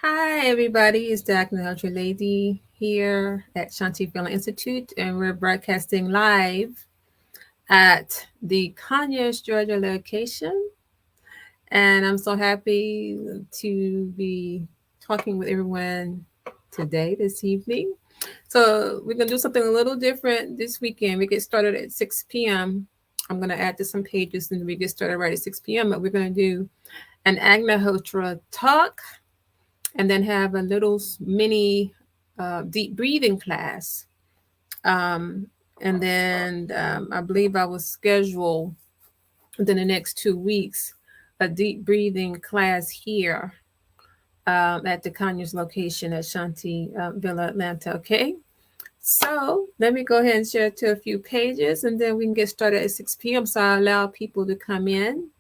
Hi, everybody. It's the Agnihotra lady here at Shantivilla Institute, and we're broadcasting live at the Conyers, Georgia location. And I'm so happy to be talking with everyone today, this evening. So, we're going to do something a little different this weekend. We get started at 6 p.m. I'm going to add to some pages and we get started right at 6 p.m. But we're going to do an Agnihotra talk and then have a little mini deep breathing class. Um, and then I believe I will schedule within the next 2 weeks a deep breathing class here at the Conyers location at Shanti Villa, Atlanta. Okay. So let me go ahead and share it to a few pages and then we can get started at 6 p.m. So I allow people to come in.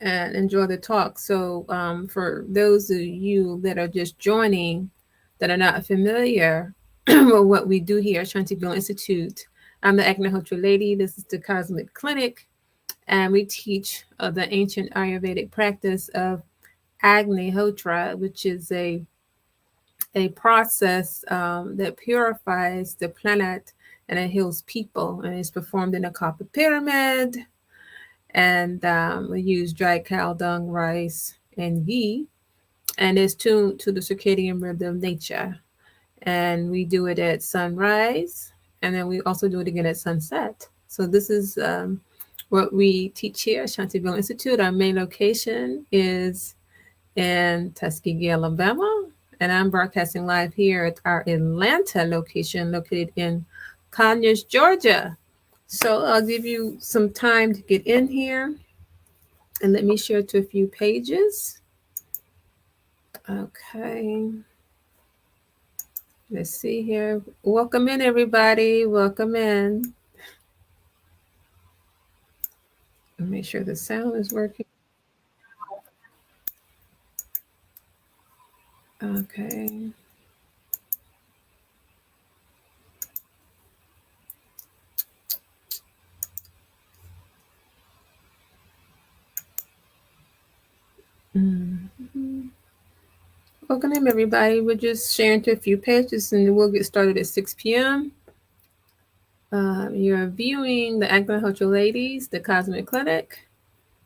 And enjoy the talk. So, for those of you that are just joining, that are not familiar with what we do here at Shantiville Institute, I'm the Agnihotra lady. This is the Cosmic Clinic, and we teach the ancient Ayurvedic practice of Agnihotra, which is a process that purifies the planet and it heals people, and it's performed in a copper pyramid. And we use dried cow dung, rice, and ghee, and it's tuned to the circadian rhythm of nature. And we do it at sunrise, and then we also do it again at sunset. So this is what we teach here at Shantiville Institute. Our main location is in Tuskegee, Alabama, and I'm broadcasting live here at our Atlanta location, located in Conyers, Georgia. So I'll give you some time to get in here. And let me share to a few pages. Okay. Let's see here. Welcome in, everybody. Welcome in. Make sure the sound is working. Okay. Mm-hmm. Welcome in, everybody. We're just sharing to a few pages and we'll get started at 6 p.m. You're viewing the Agnihotra Ladies, the Cosmic Clinic.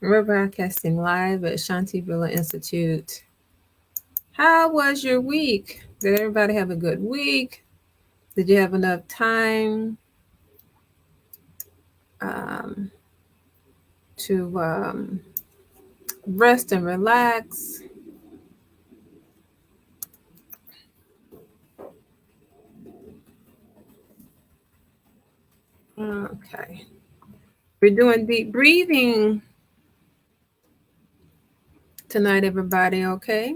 We're broadcasting live at Shantivilla Institute. How was your week? Did everybody have a good week? Did you have enough time um, to rest and relax? Okay. We're doing deep breathing tonight, everybody, okay?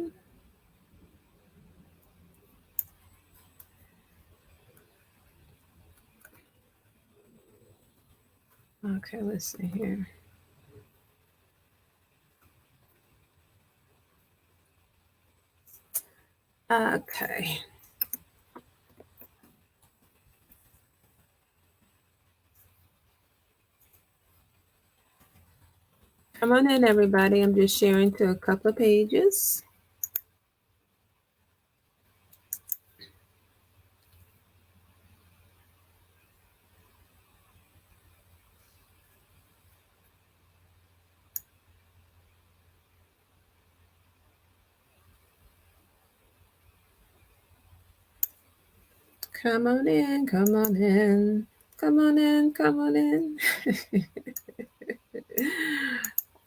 Okay, let's see here. Okay. Come on in, everybody. I'm just sharing to a couple of pages. Come on in, come on in, come on in, come on in.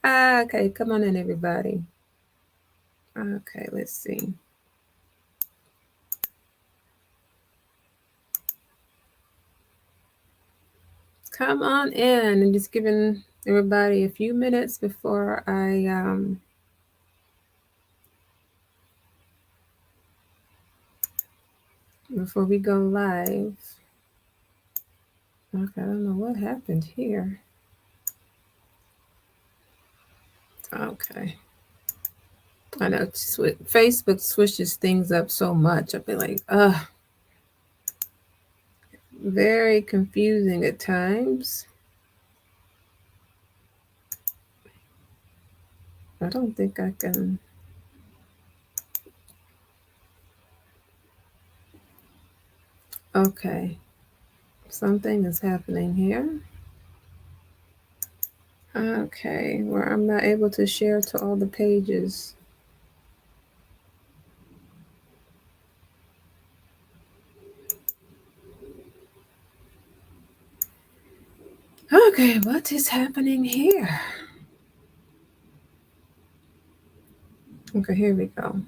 Okay, come on in, everybody. Okay, let's see. Come on in. And just giving everybody a few minutes before before we go live. Okay, I don't know what happened here. Okay. I know Facebook switches things up so much. I'd be like, very confusing at times. I don't think I can. Okay, something is happening here. Okay, where I'm not able to share to all the pages. Okay, what is happening here? Okay, here we go.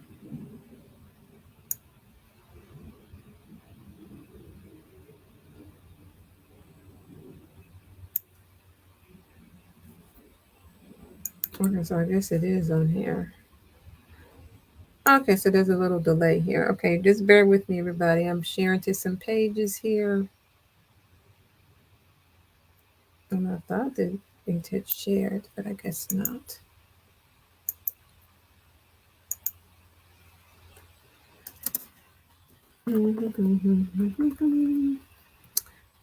Okay, so I guess it is on here. Okay, so there's a little delay here. Okay, just bear with me, everybody. I'm sharing to some pages here. And I thought that it had shared, but I guess not.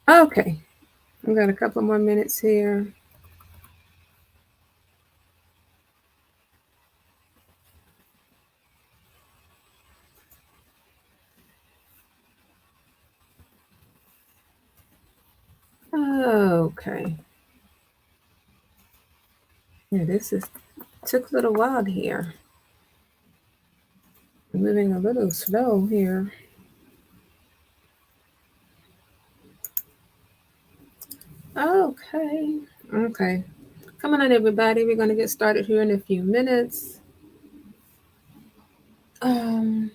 Okay, we got a couple more minutes here. Okay. Yeah, this is took a little while here. Moving a little slow here. Okay. Okay. Come on in, everybody. We're going to get started here in a few minutes. Um,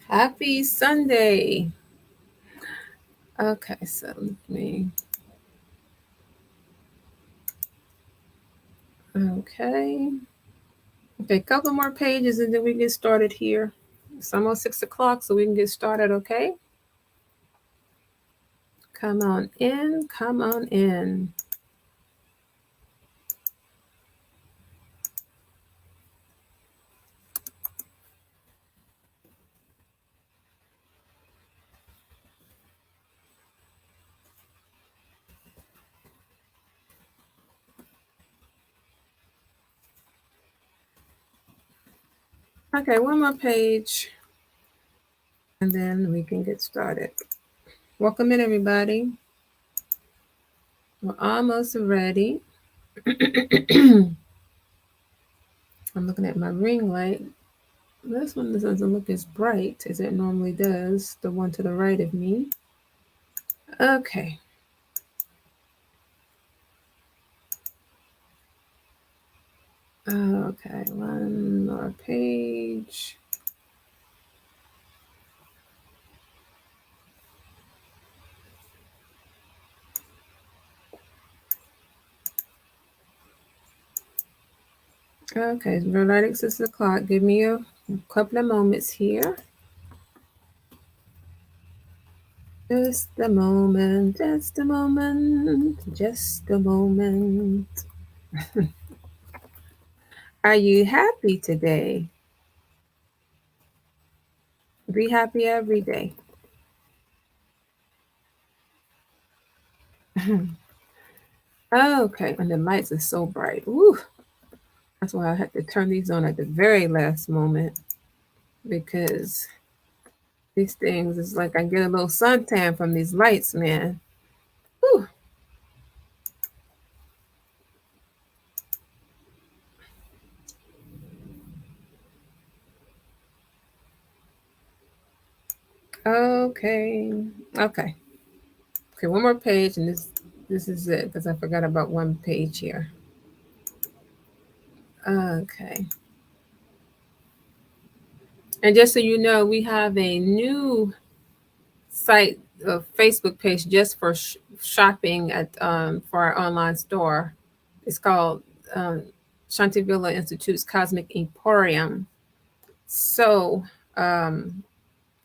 Happy Sunday. Okay, so let me. Okay. Okay, a couple more pages and then we get started here. It's almost 6 o'clock, so we can get started, okay? Come on in, come on in. Okay, one more page and then we can get started. Welcome in, everybody. We're almost ready. I'm looking at my ring light. This one doesn't look as bright as it normally does, the one to the right of me. Okay. Okay, one more page. Okay, we're right at 6 o'clock. Give me a couple of moments here. Just a moment, just a moment, just a moment. Are you happy today? Be happy every day. Okay, and the lights are so bright. Ooh, that's why I had to turn these on at the very last moment because these things is like I get a little suntan from these lights, man. Whew. Okay. Okay. Okay, one more page and this is it because I forgot about one page here. Okay. And just so you know, we have a new site, a Facebook page just for shopping at for our online store. It's called um, Shantivilla Institute's Cosmic Emporium. So, um,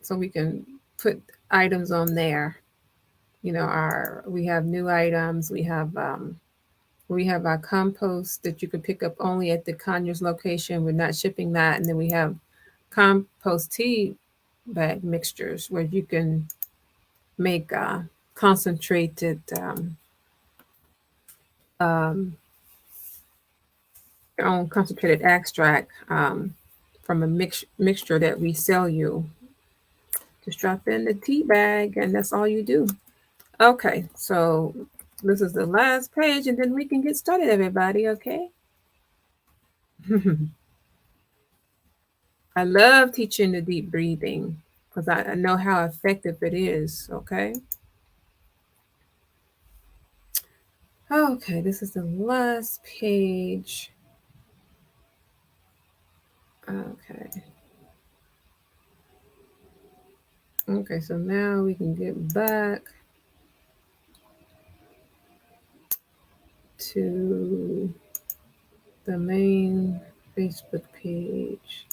so we can put items on there. You know, our we have new items. We have our compost that you can pick up only at the Conyers location. We're not shipping that, and then we have compost tea bag mixtures where you can make concentrated um, your own concentrated extract from a mixture that we sell you. Just drop in the tea bag, and that's all you do. Okay, so this is the last page, and then we can get started, everybody. Okay. I love teaching the deep breathing because I know how effective it is. Okay. Okay, this is the last page. Okay. Okay, so now we can get back to the main Facebook page.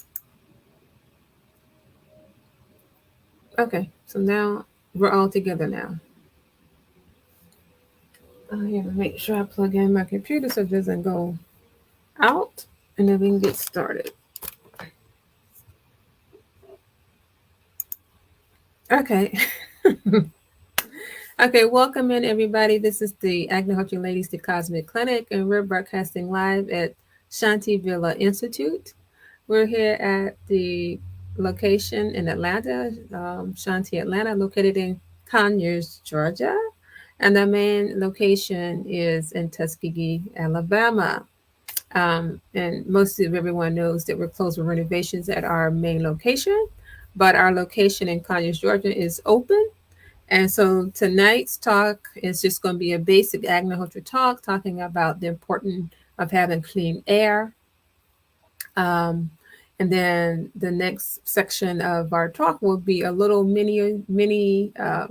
Okay, so now we're all together now. I have to make sure I plug in my computer so it doesn't go out, and then we can get started. Okay. Okay, welcome in everybody. This is the Agnihotra Ladies the Cosmic Clinic, and we're broadcasting live at Shantivilla Institute. We're here at the location in Atlanta, Shanti, Atlanta, located in Conyers, Georgia. And the main location is in Tuskegee, Alabama. And most of everyone knows that we're closed for renovations at our main location, but our location in Conyers, Georgia is open. And so tonight's talk is just going to be a basic Agnihotra talk, talking about the importance of having clean air. And then the next section of our talk will be a little mini uh,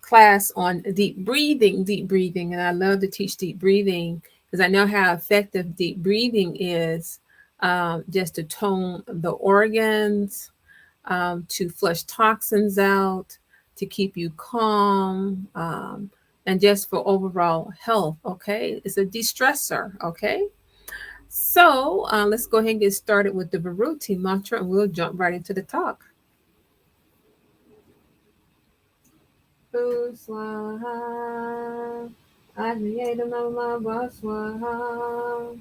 class on deep breathing. And I love to teach deep breathing because I know how effective deep breathing is, just to tone the organs, to flush toxins out, to keep you calm, and just for overall health. Okay, it's a de-stressor. Okay, so let's go ahead and get started with the Viruti mantra, and we'll jump right into the talk. Swaha, Agnihotra Mama Swaha,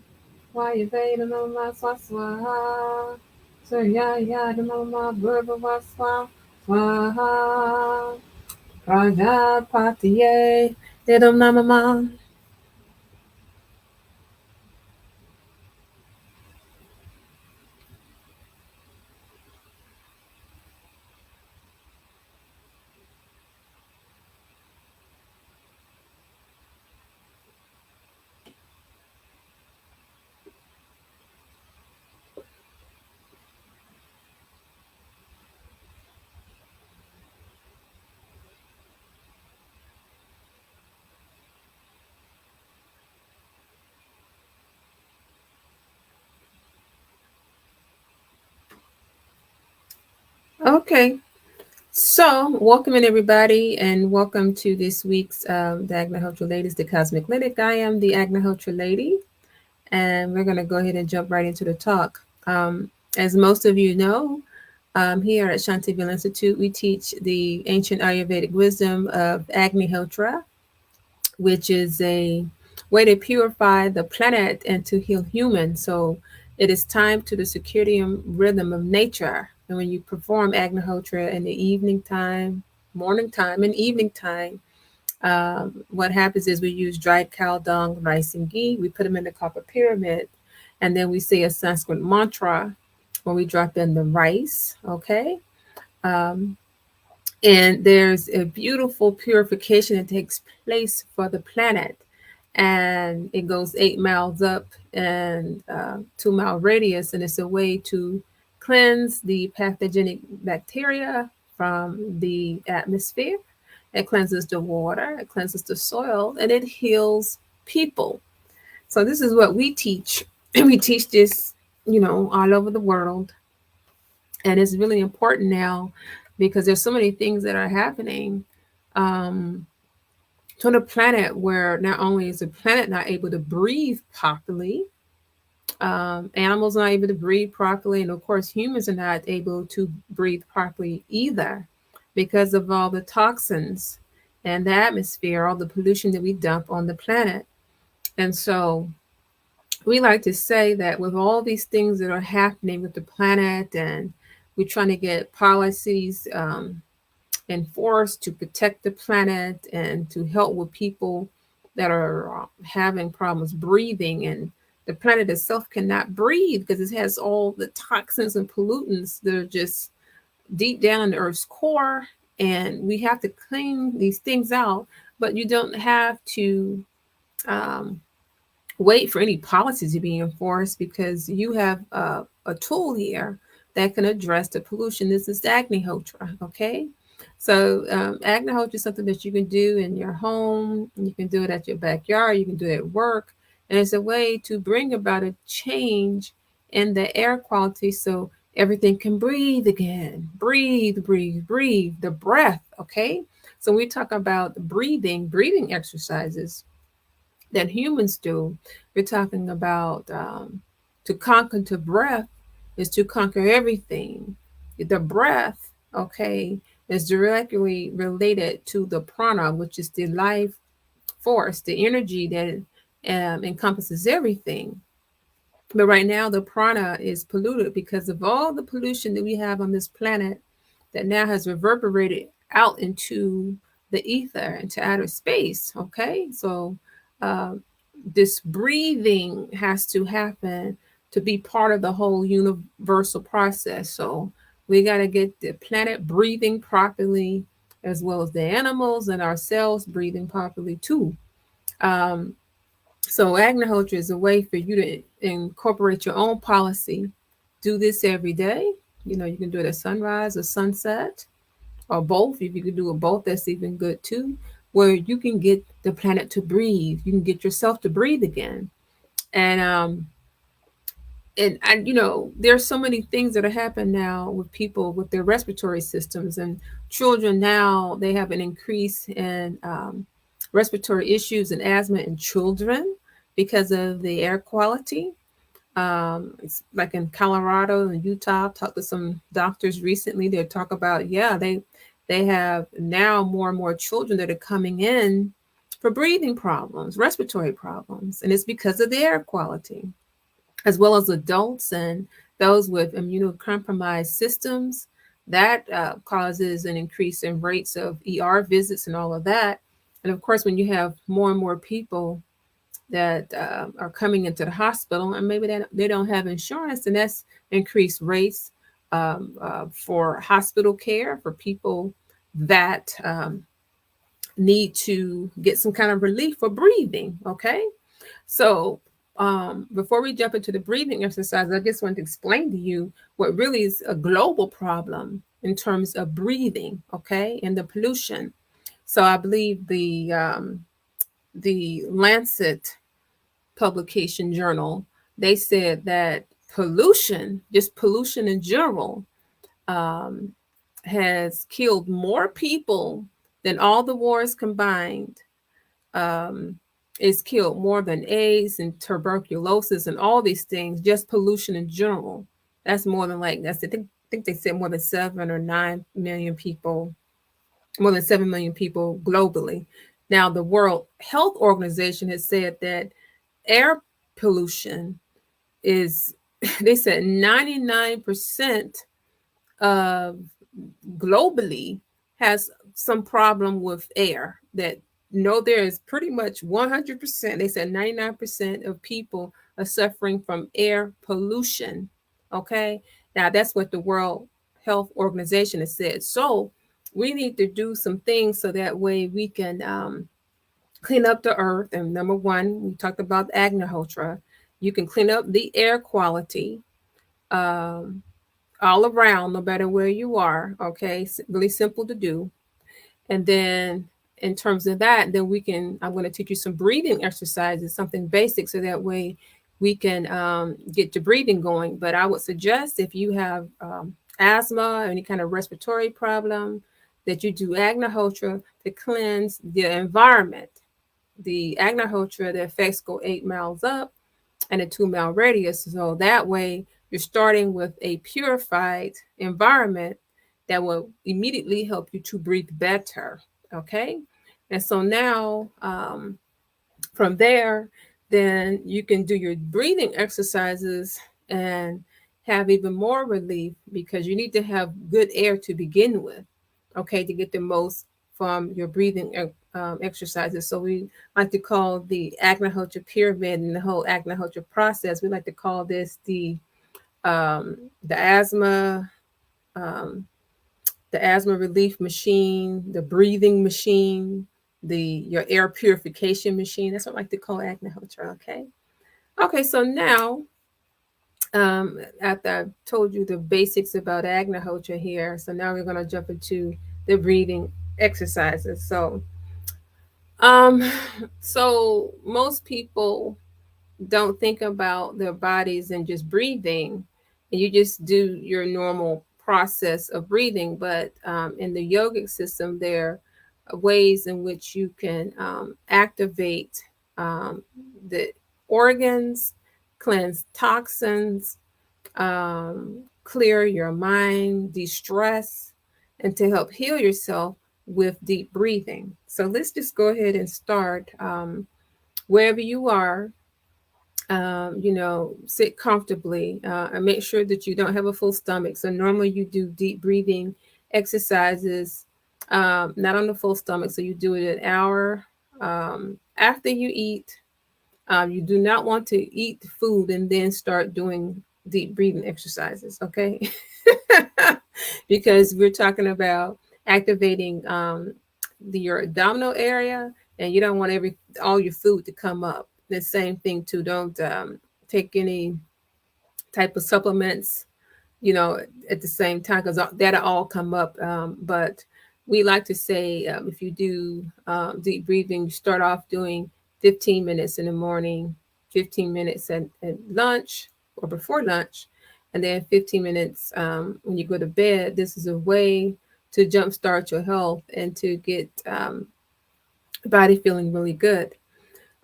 Vayaveda Mama Swaha, Suryaya Mama Bhurva Swaha, Prajapatiye Dedam Namama. Okay, so welcome in everybody, and welcome to this week's the Agnihotra Ladies, the Cosmic Clinic. I am the Agnihotra Lady, and we're going to go ahead and jump right into the talk. As most of you know, here at Shantivilla Institute, we teach the ancient Ayurvedic wisdom of Agnihotra, which is a way to purify the planet and to heal humans. So it is time to the circadian rhythm of nature. And when you perform Agnihotra in the evening time, morning time, and evening time, what happens is we use dried cow dung, rice, and ghee. We put them in the copper pyramid, and then we say a Sanskrit mantra when we drop in the rice. Okay. Um, and there's a beautiful purification that takes place for the planet, and it goes 8 miles up and 2 mile radius, and it's a way to cleanse the pathogenic bacteria from the atmosphere. It cleanses the water, it cleanses the soil, and it heals people. So this is what we teach, and we teach this, all over the world. And it's really important now because there's so many things that are happening um, to the planet, where not only is the planet not able to breathe properly, animals not able to breathe properly, and of course humans are not able to breathe properly either, because of all the toxins and the atmosphere, all the pollution that we dump on the planet. And so we like to say that with all these things that are happening with the planet, and we're trying to get policies enforced to protect the planet and to help with people that are having problems breathing, and the planet itself cannot breathe because it has all the toxins and pollutants that are just deep down in the earth's core, and we have to clean these things out. But you don't have to um, wait for any policies to be enforced, because you have a tool here that can address the pollution. This is Agnihotra, okay? So Agnihotra is something that you can do in your home. You can do it at your backyard. You can do it at work. And it's a way to bring about a change in the air quality so everything can breathe again. Breathe, breathe, breathe. The breath, okay? So we talk about breathing exercises that humans do. We're talking about to conquer to breath is to conquer everything. The breath, okay, is directly related to the prana, which is the life force, the energy that encompasses everything. But right now, the prana is polluted because of all the pollution that we have on this planet that now has reverberated out into the ether, into outer space. Okay, so uh, this breathing has to happen to be part of the whole universal process. So we got to get the planet breathing properly, as well as the animals and ourselves breathing properly too. Um, so Agnihotra is a way for you to incorporate your own policy. Do this every day. You know, you can do it at sunrise or sunset or both. If you can do it both, that's even good too. Where you can get the planet to breathe. You can get yourself to breathe again. And you know, there's so many things that are happening now with people with their respiratory systems, and children now, they have an increase in respiratory issues and asthma in children because of the air quality. It's like in Colorado and Utah. I've talked to some doctors recently. They talk about, yeah, they have now more and more children that are coming in for breathing problems, respiratory problems, and it's because of the air quality, as well as adults and those with immunocompromised systems. That causes an increase in rates of ER visits and all of that. And of course, when you have more and more people that are coming into the hospital, and maybe they don't have insurance, and that's increased rates for hospital care for people that need to get some kind of relief for breathing. Okay, so before we jump into the breathing exercise, I just want to explain to you what really is a global problem in terms of breathing, okay, and the pollution. So I believe the Lancet publication journal, they said that pollution, just pollution in general, um, has killed more people than all the wars combined. Um, it's killed more than AIDS and tuberculosis and all these things, just pollution in general. That's more than like, I think they said more than 7 or 9 million people, more than 7 million people globally. Now, the World Health Organization has said that air pollution is, they said 99% of globally has some problem with air. That no, there is pretty much 100%. They said 99% of people are suffering from air pollution. Okay, now that's what the World Health Organization has said. So we need to do some things so that way we can clean up the earth. And number one, we talked about Agnihotra. You can clean up the air quality um, all around, no matter where you are. Okay, it's really simple to do. And then in terms of that, then I'm going to teach you some breathing exercises, something basic, so that way we can get your breathing going. But I would suggest if you have asthma or any kind of respiratory problem, that you do Agnihotra to cleanse the environment. The Agnihotra, the effects go 8 miles up and a 2 mile radius. So that way you're starting with a purified environment that will immediately help you to breathe better. Okay. And so now from there, then you can do your breathing exercises and have even more relief, because you need to have good air to begin with, okay, to get the most from your breathing exercises. So we like to call the Agnihotra pyramid and the whole Agnihotra process, we like to call this the um, asthma relief machine, the breathing machine, the your air purification machine. That's what I like to call Agnihotra. Okay. Okay. So now, after I've told you the basics about Agnihotra here, so now we're going to jump into the breathing exercises. Um, so most people don't think about their bodies and just breathing, and you just do your normal process of breathing. But in the yogic system, there are ways in which you can activate um, the organs, cleanse toxins, clear your mind, de-stress, and to help heal yourself with deep breathing. So let's just go ahead and start, wherever you are. Sit comfortably, and make sure that you don't have a full stomach. So normally you do deep breathing exercises, not on the full stomach. So you do it an hour after you eat. You do not want to eat the food and then start doing deep breathing exercises, okay? Because we're talking about activating your abdominal area, and you don't want all your food to come up. The same thing too. Don't take any type of supplements, you know, at the same time, because that'll all come up. But we like to say, if you do deep breathing, you start off doing 15 minutes in the morning, 15 minutes at lunch or before lunch, and then 15 minutes when you go to bed. This is a way to jumpstart your health and to get body feeling really good.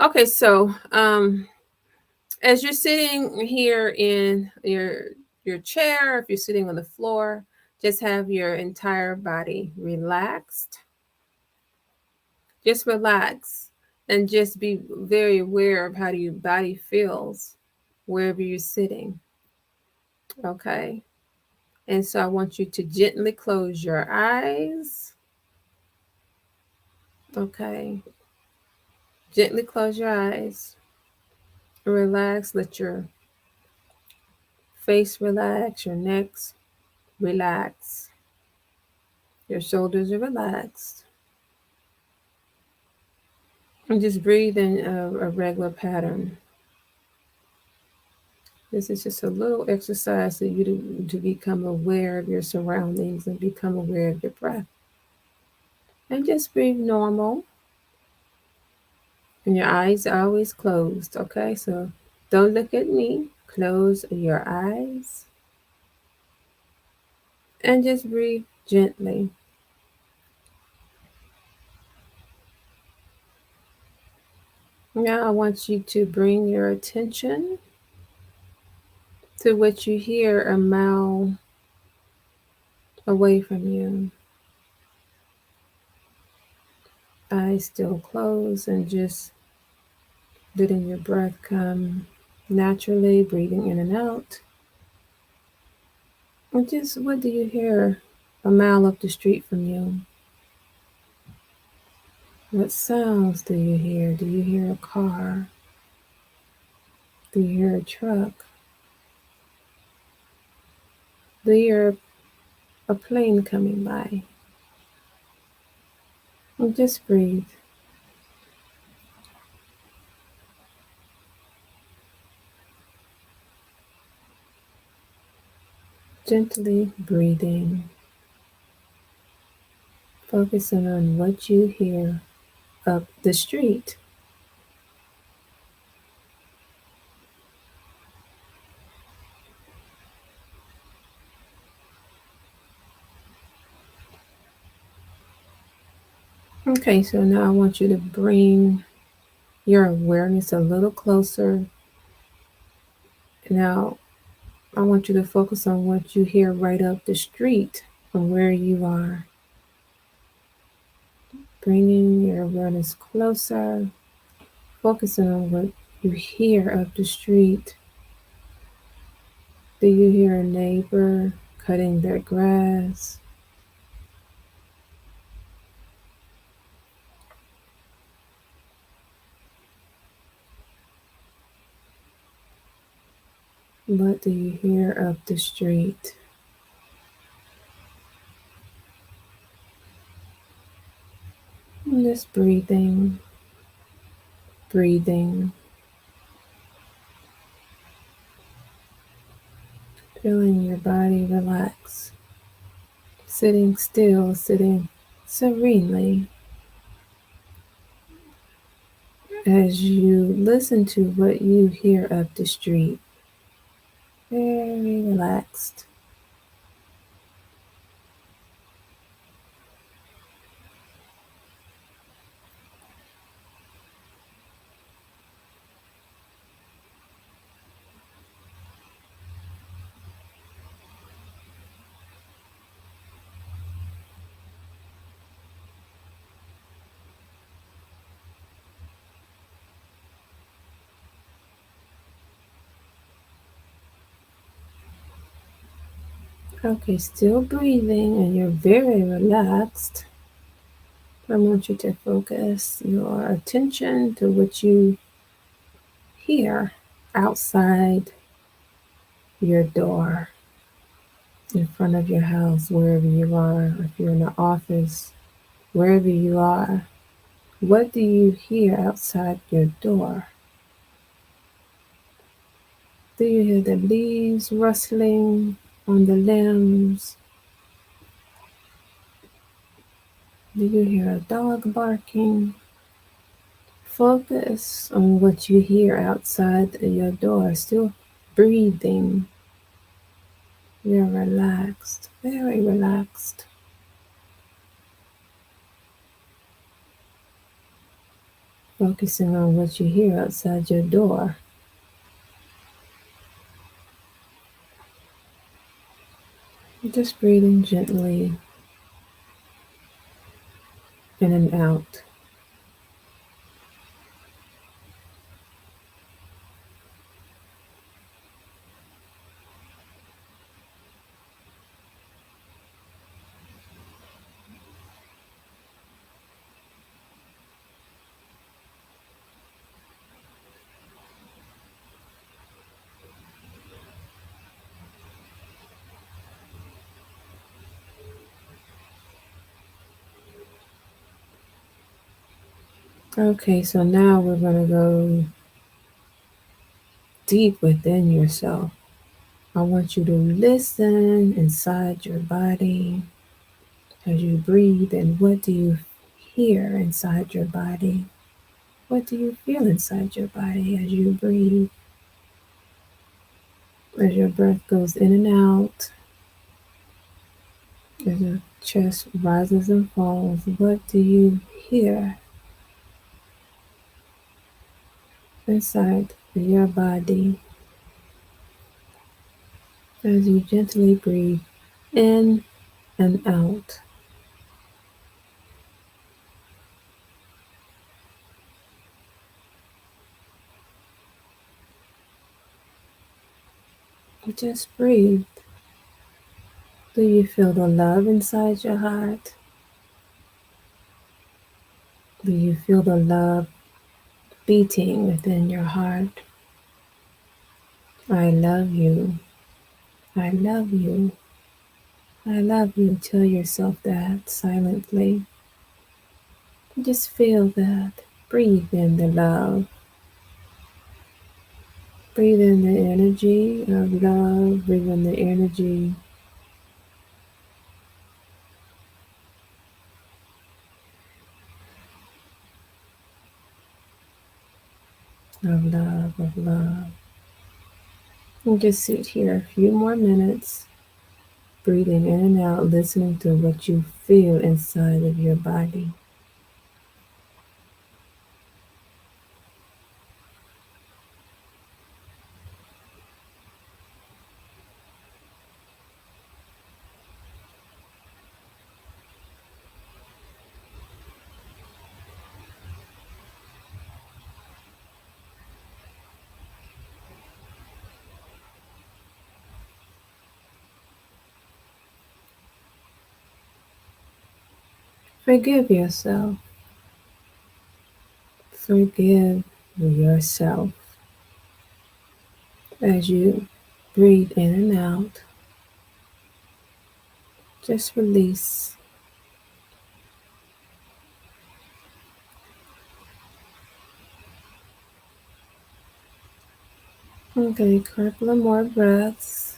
Okay, so as you're sitting here in your chair, if you're sitting on the floor, just have your entire body relaxed. Just relax and just be very aware of how your body feels wherever you're sitting. Okay. And so I want you to gently close your eyes. Okay. Gently close your eyes. Relax. Let your face relax, your neck relax, your shoulders are relaxed. And just breathe in a regular pattern. This is just a little exercise for you to become aware of your surroundings and become aware of your breath. And just breathe normal. And your eyes are always closed, okay? So don't look at me. Close your eyes. And just breathe gently. Now I want you to bring your attention to what you hear a mile away from you. Eyes still closed, and just letting your breath come naturally, breathing in and out. And just what do you hear a mile up the street from you? What sounds do you hear? Do you hear a car? Do you hear a truck? Do you hear a plane coming by? And just breathe. Gently breathing. Focusing on what you hear up the street. Okay, so now I want you to bring your awareness a little closer. Now, I want you to focus on what you hear right up the street from where you are. Bringing your awareness closer, focusing on what you hear up the street? Do you hear a neighbor cutting their grass? What do you hear up the street? Just breathing, breathing, feeling your body relax, sitting still, sitting serenely as you listen to what you hear up the street. Very relaxed. Okay, still breathing and you're very relaxed. I want you to focus your attention to what you hear outside your door, in front of your house, wherever you are, if you're in the office, wherever you are. What do you hear outside your door? Do you hear the leaves rustling on the limbs? Do you hear a dog barking? Focus on what you hear outside your door. Still breathing. You're relaxed, very relaxed. Focusing on what you hear outside your door. Just breathing gently in and out. Okay, so now we're going to go deep within yourself. I want you to listen inside your body as you breathe. And what do you hear inside your body? What do you feel inside your body as you breathe? As your breath goes in and out, as your chest rises and falls, what do you hear inside your body as you gently breathe in and out? Just breathe. Do you feel the love inside your heart? Do you feel the love beating within your heart? I love you. I love you. I love you. Tell yourself that silently. Just feel that. Breathe in the love. Breathe in the energy of love. Breathe in the energy of love, of love. And just sit here a few more minutes, breathing in and out, listening to what you feel inside of your body. Forgive yourself. Forgive yourself as you breathe in and out. Just release. Okay, a couple of more breaths.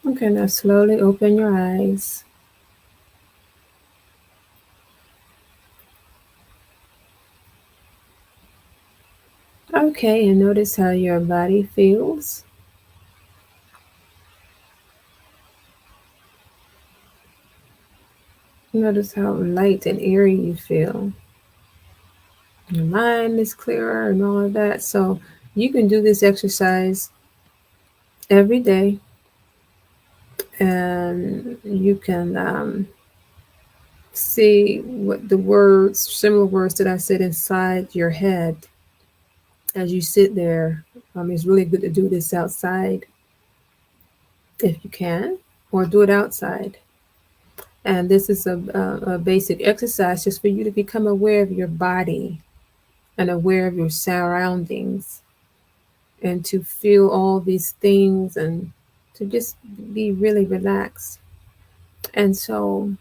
Okay, now slowly open your eyes. Okay, and notice how your body feels. Notice how light and airy you feel. Your mind is clearer and all of that. So you can do this exercise every day, and you can see what the words, similar words that I said inside your head as you sit there. It's really good to do this outside if you can, or do it outside. And this is a basic exercise just for you to become aware of your body and aware of your surroundings, and to feel all these things and to just be really relaxed. And so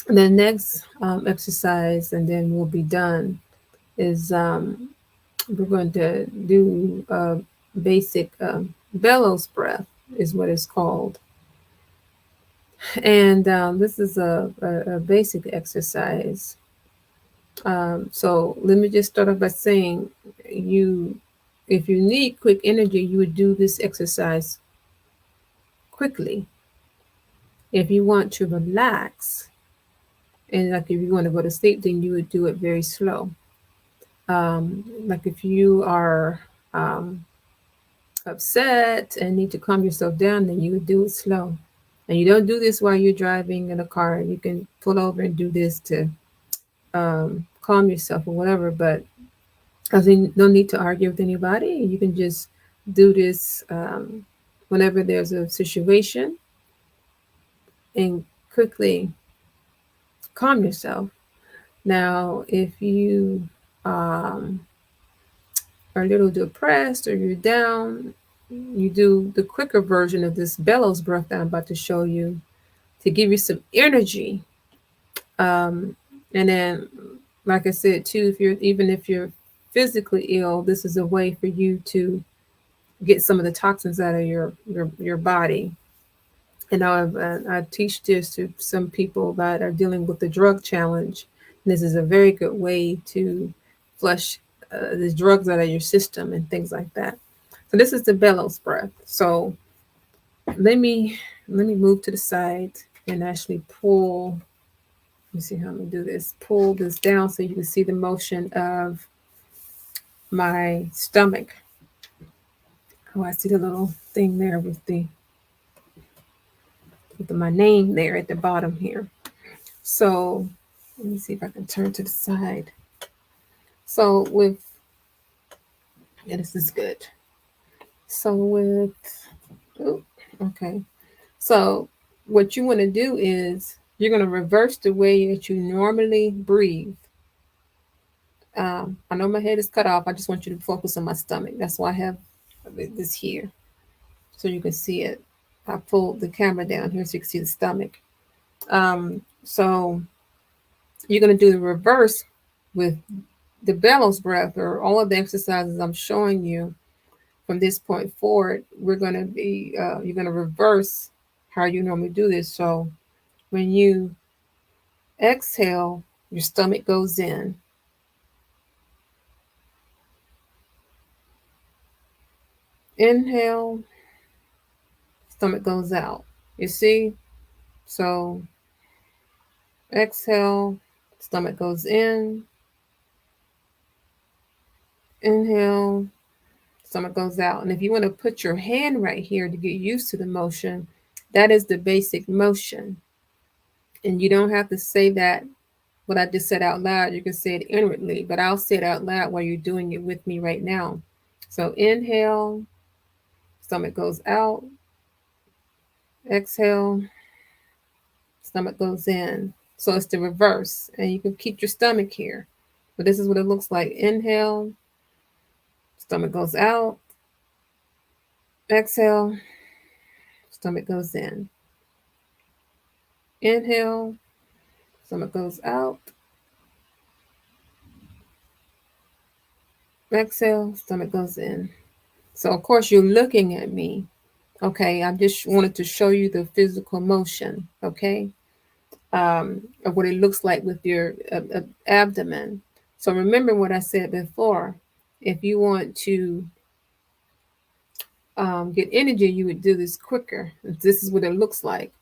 the next exercise, and then we'll be done, is we're going to do basic bellows breath, is what it's called. And this is a basic exercise. So let me just start off by saying, you, if you need quick energy, you would do this exercise quickly. If you want to relax, and like if you want to go to sleep, then you would do it very slow. Like if you are um, upset and need to calm yourself down, then you would do it slow. And you don't do this while you're driving in a car. You can pull over and do this to calm yourself or whatever. But I mean, no need to argue with anybody. You can just do this whenever there's a situation, and quickly calm yourself. Now, if you um, are a little depressed or you're down, you do the quicker version of this bellows breath that I'm about to show you to give you some energy. Um, and then, like I said too, if you're, even if you're physically ill, this is a way for you to get some of the toxins out of your body. And I teach this to some people that are dealing with the drug challenge. And this is a very good way to flush the drugs out of your system and things like that. So this is the bellows breath. So let me move to the side and actually pull. Let me see how I'm gonna do this. Pull this down so you can see the motion of my stomach. Oh, I see the little thing there with my name there at the bottom here. So let me see if I can turn to the side. So with, yeah, this is good. So with, oh, okay. So what you want to do is you're going to reverse the way that you normally breathe. I know my head is cut off. I just want you to focus on my stomach. That's why I have this here, so you can see it. I pulled the camera down here so you can see the stomach. So you're going to do the reverse with the bellows breath, or all of the exercises I'm showing you from this point forward. We're going to be, you're going to reverse how you normally do this. So when you exhale, your stomach goes in. Inhale, stomach goes out. You see? So exhale, stomach goes in. Inhale, stomach goes out. And if you want to put your hand right here to get used to the motion, that is the basic motion. And you don't have to say that, what I just said out loud. You can say it inwardly, but I'll say it out loud while you're doing it with me right now. So inhale, stomach goes out. Exhale, stomach goes in. So it's the reverse. And you can keep your stomach here. But this is what it looks like. Inhale, stomach goes out. Exhale, stomach goes in. Inhale, stomach goes out. Exhale, stomach goes in. So, of course, you're looking at me. Okay, I just wanted to show you the physical motion, okay, of what it looks like with your abdomen. So, remember what I said before. If you want to get energy, you would do this quicker. This is what it looks like.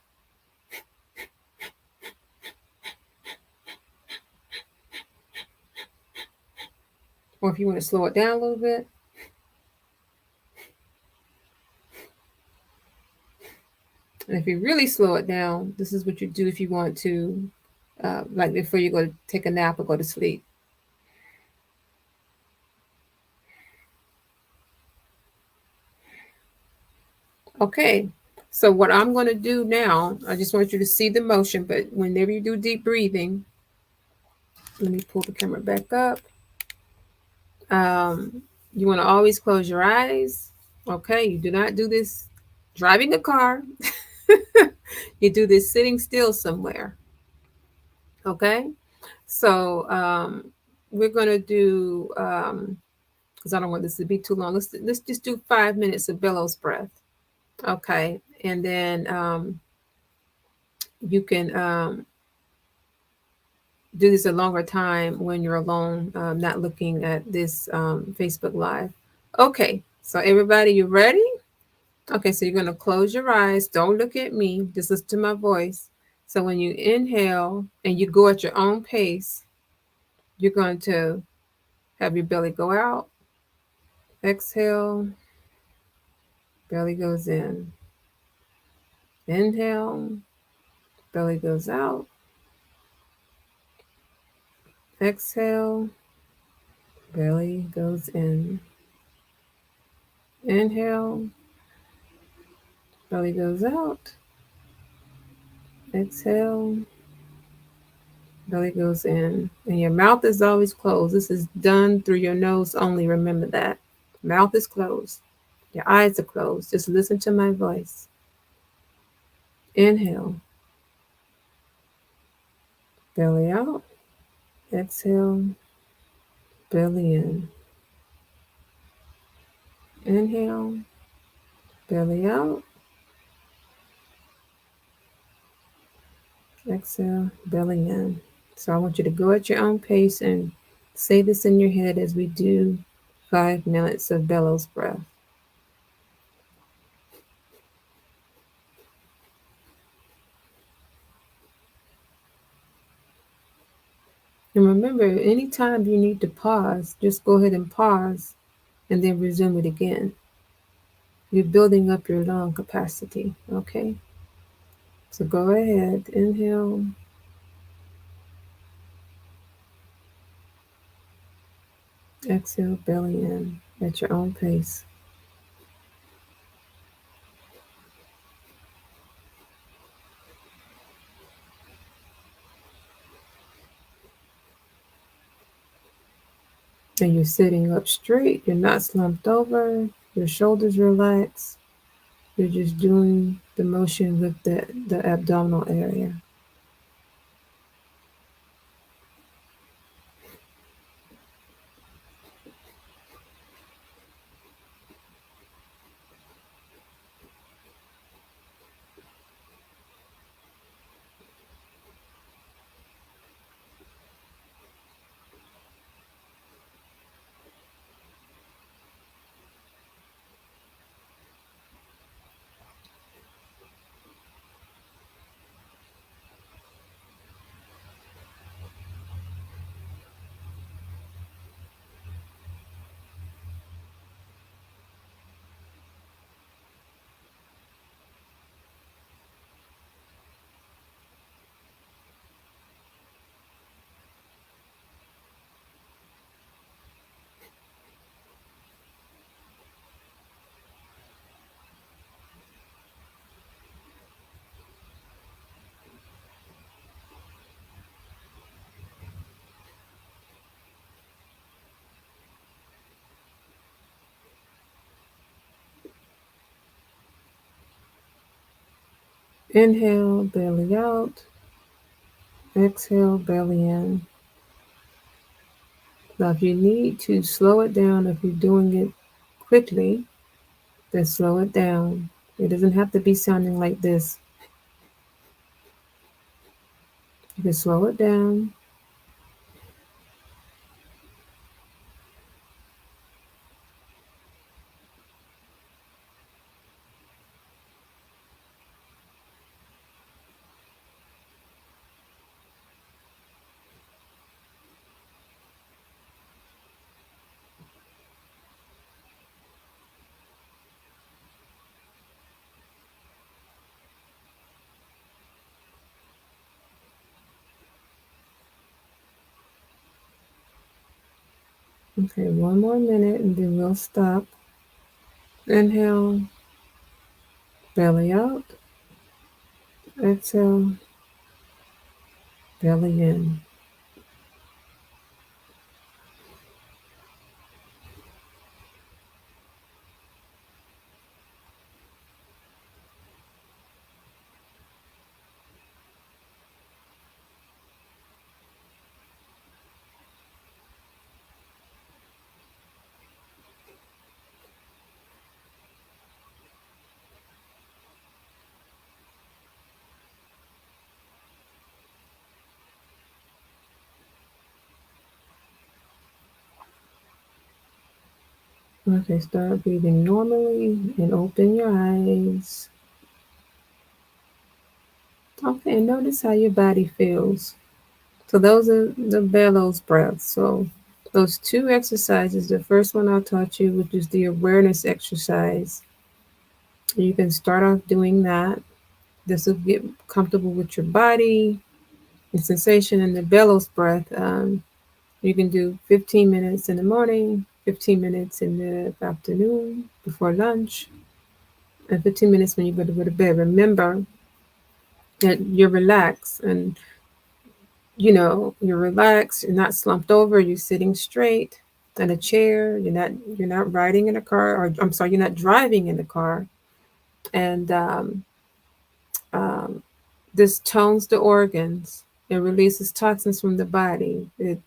Or if you want to slow it down a little bit, and if you really slow it down, this is what you do if you want to, like before you go to take a nap or go to sleep. Okay, so what I'm going to do now, I just want you to see the motion, but whenever you do deep breathing, let me pull the camera back up. You want to always close your eyes. Okay, you do not do this driving a car. You do this sitting still somewhere. Okay, so we're going to do, because I don't want this to be too long, let's just do 5 minutes of bellows breath. Okay, and then you can do this a longer time when you're alone, not looking at this Facebook Live. Okay, so everybody, you ready? Okay, so you're going to close your eyes. Don't look at me. Just listen to my voice. So when you inhale and you go at your own pace, you're going to have your belly go out. Exhale, belly goes in. Inhale, belly goes out. Exhale, belly goes in. Inhale, belly goes out. Exhale, belly goes in. And your mouth is always closed. This is done through your nose only. Remember that. Mouth is closed. Your eyes are closed. Just listen to my voice. Inhale, belly out. Exhale, belly in. Inhale, belly out. Exhale, belly in. So I want you to go at your own pace and say this in your head as we do 5 minutes of bellows breath. And remember, anytime you need to pause, just go ahead and pause and then resume it again. You're building up your lung capacity, okay? So go ahead, inhale. Exhale, belly in at your own pace. And you're sitting up straight, you're not slumped over, your shoulders relaxed. You're just doing the motion with the abdominal area. Inhale, belly out. Exhale, belly in. Now, if you need to slow it down, if you're doing it quickly, then slow it down. It doesn't have to be sounding like this. You can slow it down. Okay, one more minute and then we'll stop. Inhale, belly out. Exhale, belly in. Okay, start breathing normally and open your eyes. Okay, and notice how your body feels. So those are the bellows breaths. So those two exercises, the first one I taught you, which is the awareness exercise, you can start off doing that. This will get comfortable with your body, the sensation, and the bellows breath. You can do 15 minutes in the morning, 15 minutes in the afternoon before lunch, and 15 minutes when you go to bed. Remember that you're relaxed and you're relaxed, you're not slumped over, you're sitting straight in a chair, you're not riding in a car, or I'm sorry, you're not driving in a car. And um, this tones the organs. It releases toxins from the body. It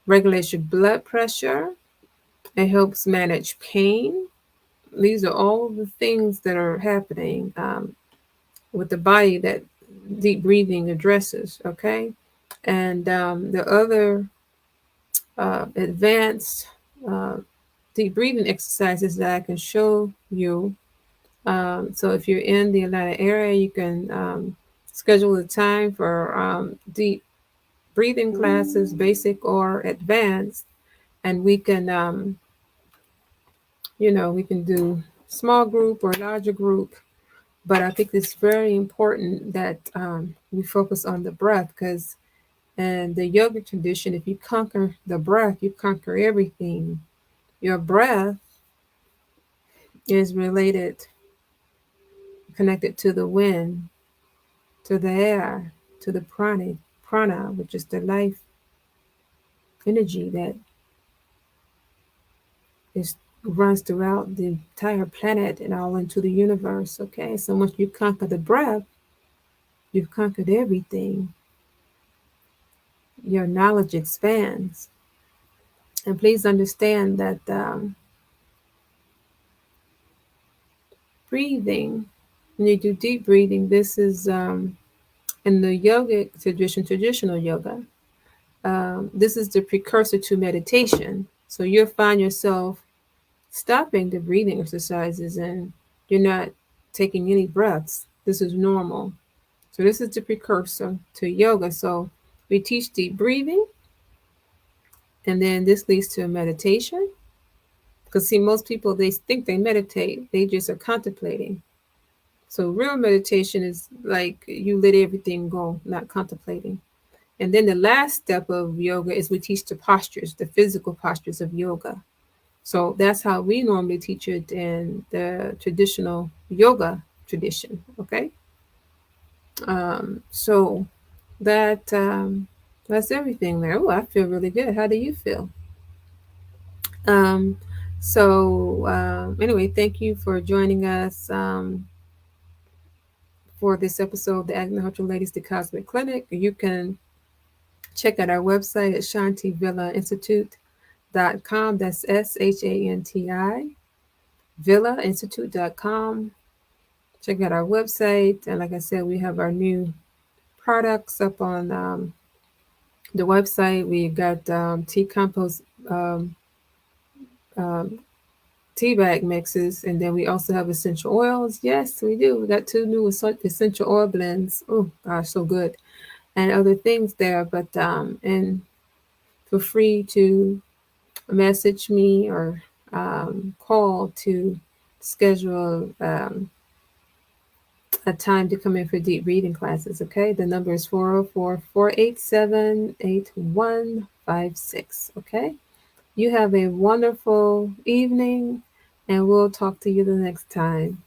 regulates your blood pressure. It helps manage pain. These are all the things that are happening with the body that deep breathing addresses. Okay. And the other advanced uh, deep breathing exercises that I can show you. So if you're in the Atlanta area, you can schedule a time for deep breathing classes, basic or advanced, and we can do small group or larger group. But I think it's very important that we focus on the breath because in the yoga tradition, if you conquer the breath, you conquer everything. Your breath is related, connected to the wind, to the air, to the prana, which is the life energy that is runs throughout the entire planet and all into the universe. Okay, so once you conquer the breath, you've conquered everything. Your knowledge expands, and please understand that breathing. When you do deep breathing, this is in the yogic tradition, traditional yoga. This is the precursor to meditation. So you'll find yourself stopping the breathing exercises and you're not taking any breaths. This is normal. So this is the precursor to yoga. So we teach deep breathing and then this leads to a meditation. Because see, most people they think they meditate, they just are contemplating. So real meditation is like you let everything go, not contemplating. And then the last step of yoga is we teach the postures, the physical postures of yoga. So that's how we normally teach it in the traditional yoga tradition. Okay. So that's everything there. Oh, I feel really good. How do you feel? Um, so anyway, thank you for joining us for this episode of the Agnihotra Ladies the Cosmic Clinic. You can check out our website at shantivillainstitute.com. That's SHANTI villainstitute.com. Check out our website. And like I said, we have our new products up on the website. We've got tea compost um, tea bag mixes, and then we also have essential oils. Yes, we do. We got two new essential oil blends. Oh gosh, so good, and other things there. But and feel free to message me or call to schedule a time to come in for deep reading classes. Okay, the number is 404-487-8156. Okay, you have a wonderful evening, and we'll talk to you the next time.